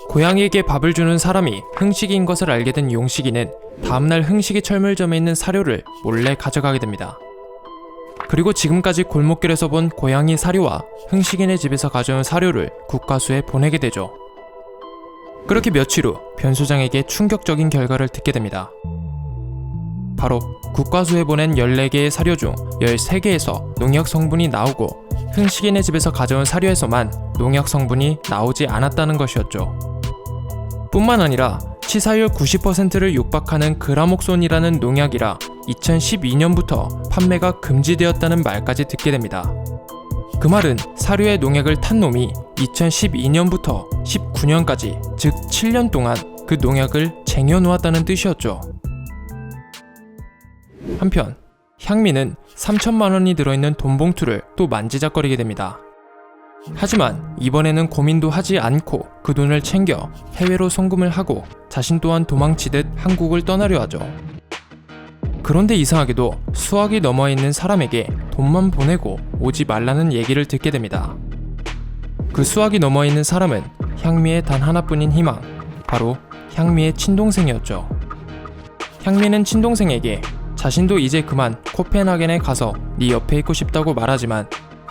고양이에게 밥을 주는 사람이 흥식이인 것을 알게 된 용식이는 다음날 흥식이 철물점에 있는 사료를 몰래 가져가게 됩니다. 그리고 지금까지 골목길에서 본 고양이 사료와 흥식이네 집에서 가져온 사료를 국과수에 보내게 되죠. 그렇게 며칠 후 변소장에게 충격적인 결과를 듣게 됩니다. 바로 국과수에 보낸 14개의 사료 중 13개에서 농약 성분이 나오고 흥식이네 집에서 가져온 사료에서만 농약 성분이 나오지 않았다는 것이었죠. 뿐만 아니라 치사율 90%를 육박하는 그라목손이라는 농약이라 2012년부터 판매가 금지되었다는 말까지 듣게 됩니다. 그 말은 사료에 농약을 탄 놈이 2012년부터 19년까지 즉 7년 동안 그 농약을 쟁여놓았다는 뜻이었죠. 한편 향미는 3천만 원이 들어있는 돈 봉투를 또 만지작거리게 됩니다. 하지만 이번에는 고민도 하지 않고 그 돈을 챙겨 해외로 송금을 하고 자신 또한 도망치듯 한국을 떠나려 하죠. 그런데 이상하게도 수억이 넘어 있는 사람에게 돈만 보내고 오지 말라는 얘기를 듣게 됩니다. 그 수억이 넘어 있는 사람은 향미의 단 하나뿐인 희망, 바로 향미의 친동생이었죠. 향미는 친동생에게 자신도 이제 그만 코펜하겐에 가서 네 옆에 있고 싶다고 말하지만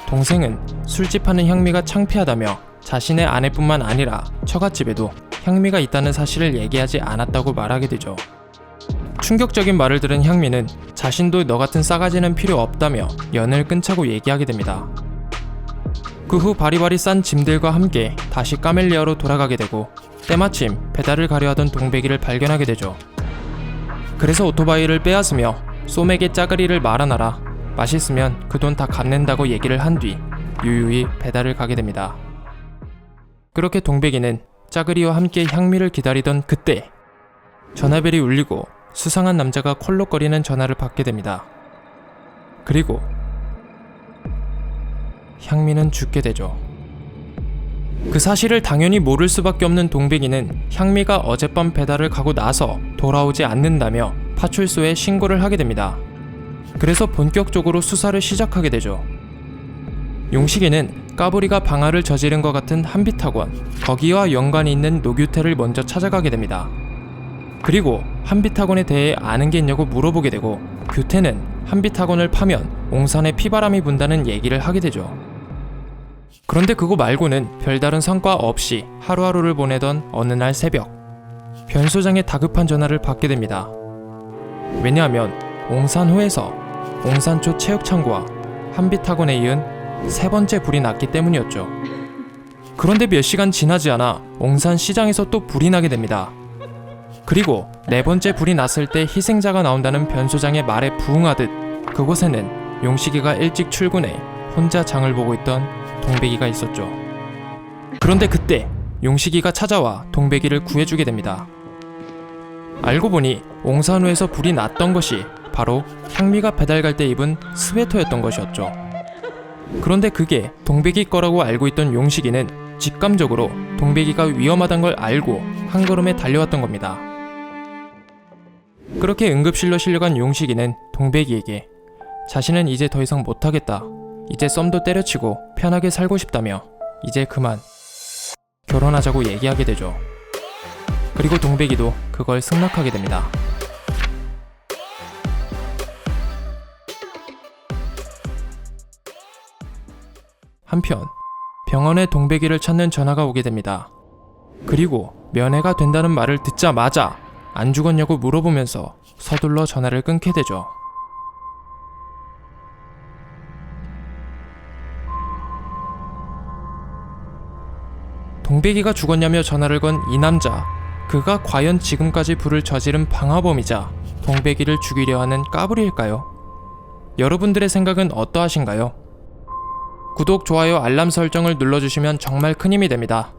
동생은 술집하는 향미가 창피하다며 자신의 아내뿐만 아니라 처갓집에도 향미가 있다는 사실을 얘기하지 않았다고 말하게 되죠. 충격적인 말을 들은 향미는 자신도 너 같은 싸가지는 필요 없다며 연을 끊자고 얘기하게 됩니다. 그 후 바리바리 싼 짐들과 함께 다시 까멜리아로 돌아가게 되고 때마침 배달을 가려 하던 동백이를 발견하게 되죠. 그래서 오토바이를 빼앗으며 쏨에게 짜그리를 말아놔라, 맛있으면 그 돈 다 갚는다고 얘기를 한 뒤 유유히 배달을 가게 됩니다. 그렇게 동백이는 짜그리와 함께 향미를 기다리던 그때 전화벨이 울리고 수상한 남자가 콜록거리는 전화를 받게 됩니다. 그리고 향미는 죽게 되죠. 그 사실을 당연히 모를 수밖에 없는 동백이는 향미가 어젯밤 배달을 가고 나서 돌아오지 않는다며 파출소에 신고를 하게 됩니다. 그래서 본격적으로 수사를 시작하게 되죠. 용식이는 까불이가 방화를 저지른 것 같은 한빛학원, 거기와 연관이 있는 노규태를 먼저 찾아가게 됩니다. 그리고 한빛학원에 대해 아는 게 있냐고 물어보게 되고 규태는 한빛학원을 파면 옹산에 피바람이 분다는 얘기를 하게 되죠. 그런데 그거 말고는 별다른 성과 없이 하루하루를 보내던 어느 날 새벽, 변소장의 다급한 전화를 받게 됩니다. 왜냐하면 옹산호에서 옹산초 체육창고와 한빛학원에 이은 세 번째 불이 났기 때문이었죠. 그런데 몇 시간 지나지 않아 옹산시장에서 또 불이 나게 됩니다. 그리고 네 번째 불이 났을 때 희생자가 나온다는 변소장의 말에 부응하듯 그곳에는 용식이가 일찍 출근해 혼자 장을 보고 있던 동백이가 있었죠. 그런데 그때 용식이가 찾아와 동백이를 구해주게 됩니다. 알고 보니 옹산호에서 불이 났던 것이 바로 향미가 배달 갈 때 입은 스웨터였던 것이었죠. 그런데 그게 동백이 거라고 알고 있던 용식이는 직감적으로 동백이가 위험하단 걸 알고 한 걸음에 달려왔던 겁니다. 그렇게 응급실로 실려간 용식이는 동백이에게 자신은 이제 더 이상 못하겠다, 이제 썸도 때려치고 편하게 살고 싶다며 이제 그만 결혼하자고 얘기하게 되죠. 그리고 동백이도 그걸 승낙하게 됩니다. 한편 병원에 동백이를 찾는 전화가 오게 됩니다. 그리고 면회가 된다는 말을 듣자마자 안 죽었냐고 물어보면서 서둘러 전화를 끊게 되죠. 동백이가 죽었냐며 전화를 건 이 남자, 그가 과연 지금까지 불을 저지른 방화범이자 동백이를 죽이려 하는 까불이일까요? 여러분들의 생각은 어떠하신가요? 구독, 좋아요, 알람 설정을 눌러주시면 정말 큰 힘이 됩니다.